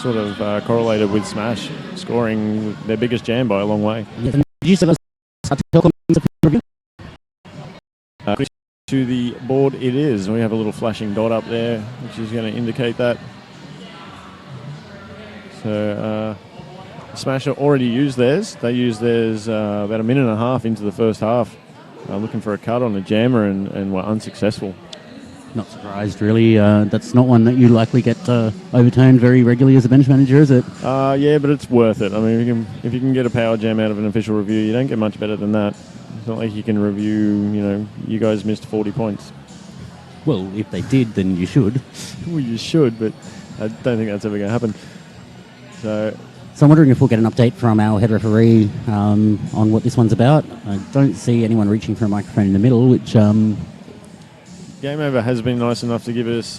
sort of correlated with Smash scoring their biggest jam by a long way. Yeah, to the board it is. We have a little flashing dot up there, which is going to indicate that. So Smash already used theirs. They used theirs about a minute and a half into the first half, looking for a cut on the jammer and were unsuccessful. Not surprised, really. That's not one that you likely get overturned very regularly as a bench manager, is it? Yeah, but it's worth it. I mean, if you can get a power jam out of an official review, you don't get much better than that. It's not like you can review, you guys missed 40 points. Well, if they did, then you should. Well, you should, but I don't think that's ever going to happen. So I'm wondering if we'll get an update from our head referee on what this one's about. I don't see anyone reaching for a microphone in the middle, which... Game Over has been nice enough to give us...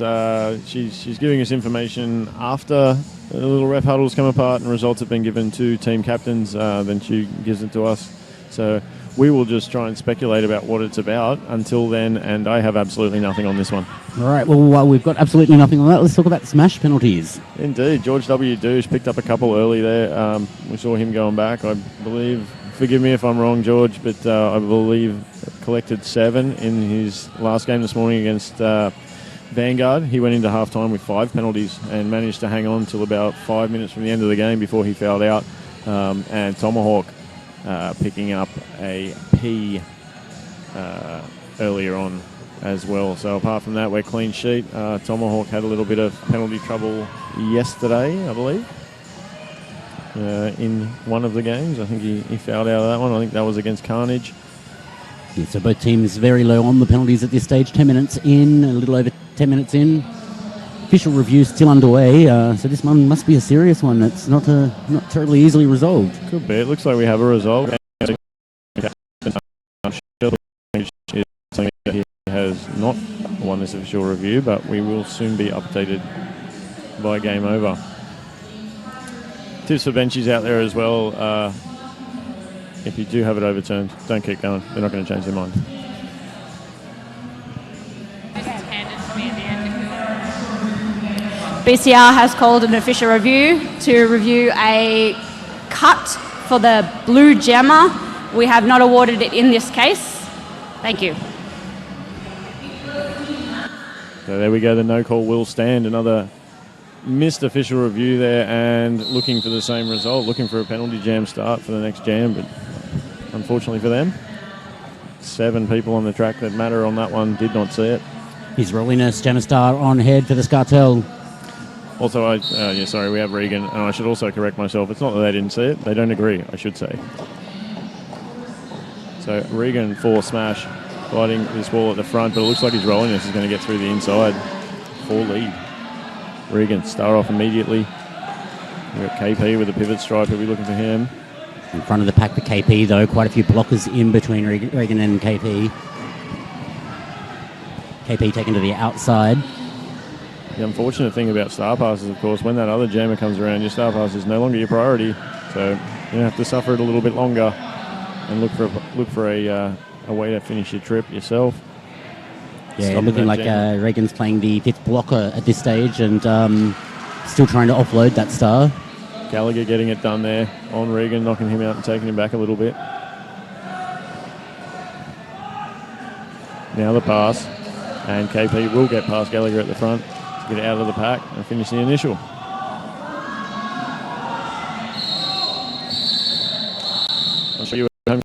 she's giving us information after the little ref huddles come apart and results have been given to team captains. Then she gives it to us. So we will just try and speculate about what it's about until then, and I have absolutely nothing on this one. All right, well, while we've got absolutely nothing on that, let's talk about Smash penalties. Indeed. George W. Douche picked up a couple early there. We saw him going back, I believe. Forgive me if I'm wrong, George, but I believe collected 7 in his last game this morning against Vanguard. He went into half-time with 5 penalties and managed to hang on till about 5 minutes from the end of the game before he fouled out. And Tomahawk picking up a P earlier on as well. So apart from that, we're clean sheet. Tomahawk had a little bit of penalty trouble yesterday, I believe. In one of the games. I think he fouled out of that one. I think that was against Carnage. Yeah, so both teams very low on the penalties at this stage. 10 minutes in, a little over 10 minutes in. Official review still underway, so this one must be a serious one. It's not terribly easily resolved. Could be. It looks like we have a result. He has not won this official review, but we will soon be updated by Game Over. Tips for benchies out there as well. If you do have it overturned, don't keep going. They're not going to change their mind. BCR has called an official review to review a cut for the blue jammer. We have not awarded it in this case. Thank you. So there we go. The no call will stand. Another missed official review there and looking for the same result, looking for a penalty jam start for the next jam, but unfortunately for them, 7 people on the track that matter on that one did not see it. His Rolliness Jammer Star on head for the Scartel. Also, we have Regan, and I should also correct myself. It's not that they didn't see it, they don't agree, I should say. So Regan for Smash, fighting this wall at the front, but it looks like his Rolliness is going to get through the inside for lead. Regan start off immediately. We've got KP with a pivot stripe. We'll be looking for him. In front of the pack for KP, though. Quite a few blockers in between Regan and KP. KP taken to the outside. The unfortunate thing about star passes, of course, when that other jammer comes around, your star pass is no longer your priority. So you have to suffer it a little bit longer and look for a way to finish your trip yourself. Yeah, looking like Regan's playing the 5th blocker at this stage and still trying to offload that star. Gallagher getting it done there on Regan, knocking him out and taking him back a little bit. Now the pass, and KP will get past Gallagher at the front to get it out of the pack and finish the initial. I'll show you what I'm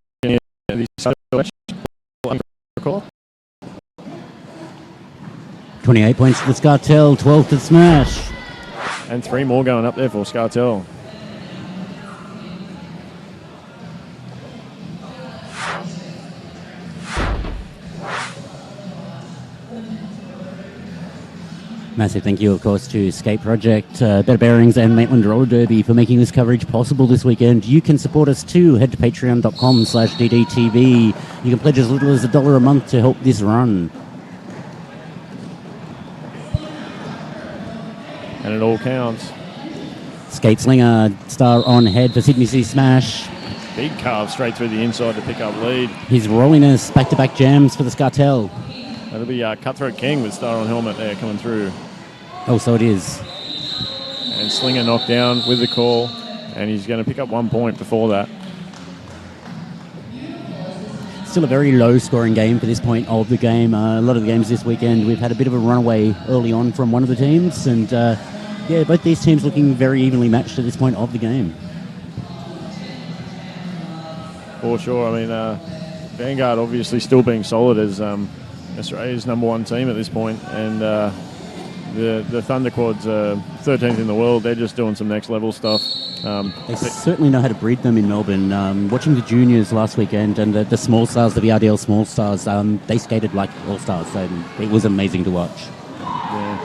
28 points to the Scartel, 12 to the Smash. And 3 more going up there for Scartel. Massive thank you, of course, to Skate Project, Better Bearings and Maitland Roller Derby for making this coverage possible this weekend. You can support us too. Head to patreon.com/DDTV. You can pledge as little as $1 a month to help this run. And it all counts. Skate Slinger, star on head for Sydney City Smash. Big carve straight through the inside to pick up lead. His Rolliness, back-to-back jams for the Scartel. That'll be Cutthroat King with star on helmet there coming through. Oh, so it is. And and Slinger knocked down with the call, and he's going to pick up 1 point before that. Still a very low-scoring game for this point of the game. A lot of the games this weekend, we've had a bit of a runaway early on from one of the teams, and both these teams looking very evenly matched at this point of the game. For sure. I mean, Vanguard obviously still being solid as Australia's #1 team at this point, and the Thunder Quads are 13th in the world. They're just doing some next level stuff. They certainly know how to breed them in Melbourne. Watching the juniors last weekend and the small stars, the VRDL small stars, they skated like all stars, so it was amazing to watch. Yeah.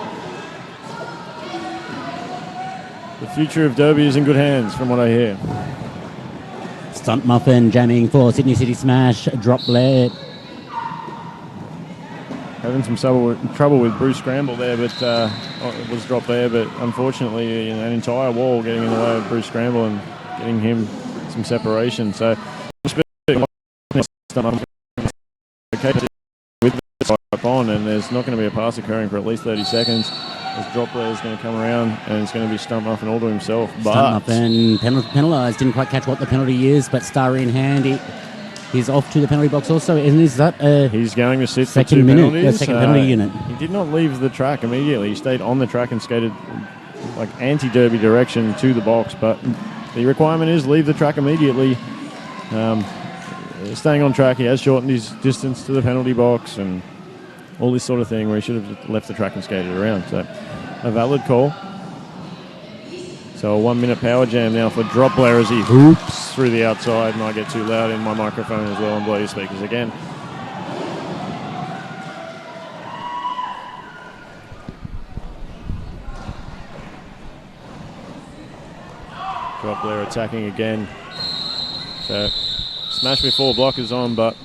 The future of Derby is in good hands, from what I hear. Stunt Muffin jamming for Sydney City Smash, drop Blair. Having some trouble with Bruce Scramble there, but it was dropped there. But unfortunately, an entire wall getting in the way of Bruce Scramble and getting him some separation. So with the type on, and there's not going to be a pass occurring for at least 30 seconds. This drop Blair is going to come around, and it's going to be Stunt Muffin all to himself. Stunt Muffin penalised, didn't quite catch what the penalty is, but Starry in hand. He's off to the penalty box also, and is that he's going to sit for second 2 minute, penalties. Second penalty unit. He did not leave the track immediately. He stayed on the track and skated like anti-derby direction to the box, but the requirement is leave the track immediately. Staying on track, he has shortened his distance to the penalty box and all this sort of thing where he should have left the track and skated around. So a valid call. So a 1 minute power jam now for Drop Blair as he hoops through the outside, and I get too loud in my microphone as well and blow your speakers again. Drop Blair attacking again. So smash before blockers on, but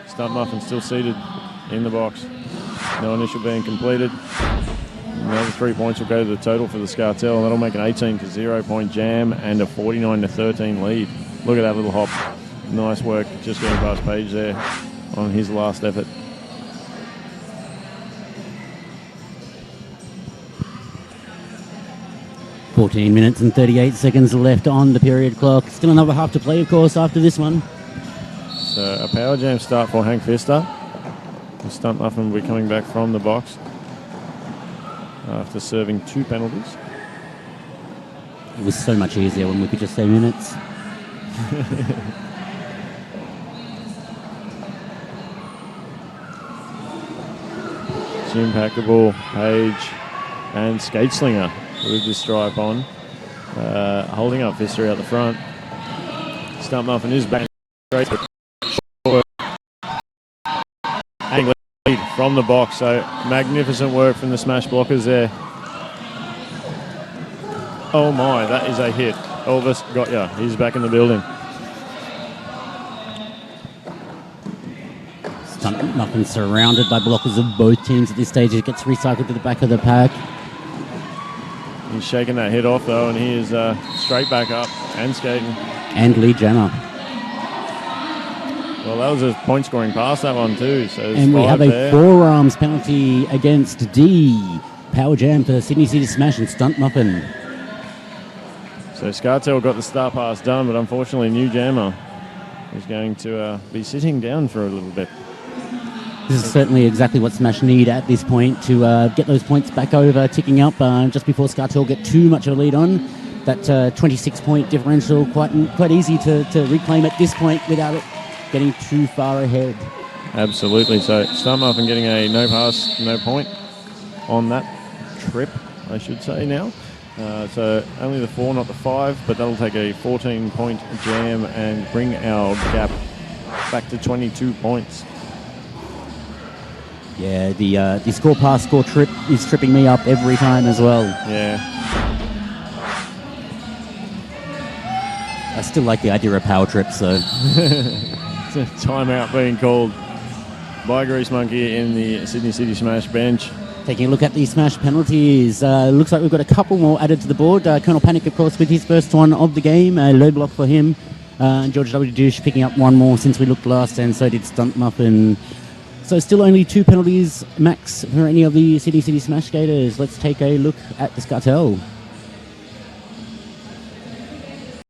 Stunt Muffin still seated in the box. No initial being completed. Another 3 points will go to the total for the Scartel, and that'll make an 18-0 point jam and a 49-13 lead. Look at that little hop. Nice work just getting past Page there on his last effort. .14 minutes and 38 seconds left on the period clock. Still another half to play, of course, after this one. So a power jam start for Hank Pfister. The Stunt Muffin will be coming back from the box after serving 2 penalties. It was so much easier when we could just say minutes. Jim Packable, Page, and Skate Slinger with this stripe on, holding up Pfister out the front. Stunt Muffin is back straight lead from the box, so magnificent work from the smash blockers there. Oh my, that is a hit. Elvis got ya. He's back in the building. Stunt Muffin surrounded by blockers of both teams at this stage. It gets recycled to the back of the pack. He's shaking that hit off though, and he is straight back up and skating. And lead jammer. Well, that was a point scoring pass, that one too. So and we have a forearms penalty against D. Power jam for Sydney City Smash and Stunt Muffin. So Scartel got the start pass done, but unfortunately New Jammer is going to be sitting down for a little bit. This is certainly exactly what Smash need at this point to get those points back over, ticking up just before Scartel get too much of a lead on. That 26-point differential, quite easy to reclaim at this point without it getting too far ahead. Absolutely. So Stunt Muffin getting a no pass, no point on that trip, I should say now. So only the 4, not the 5, but that'll take a 14-point jam and bring our gap back to 22 points. Yeah, the score pass, score trip is tripping me up every time as well. Yeah. I still like the idea of power trips, so. It's a timeout being called by Grease Monkey in the Sydney City Smash bench. Taking a look at the Smash penalties. Looks like we've got a couple more added to the board. Colonel Panic, of course, with his first one of the game. Low block for him. George W. Douche picking up one more since we looked last, and so did Stunt Muffin. So still only 2 penalties max for any of the Sydney City Smash skaters. Let's take a look at the Scartel.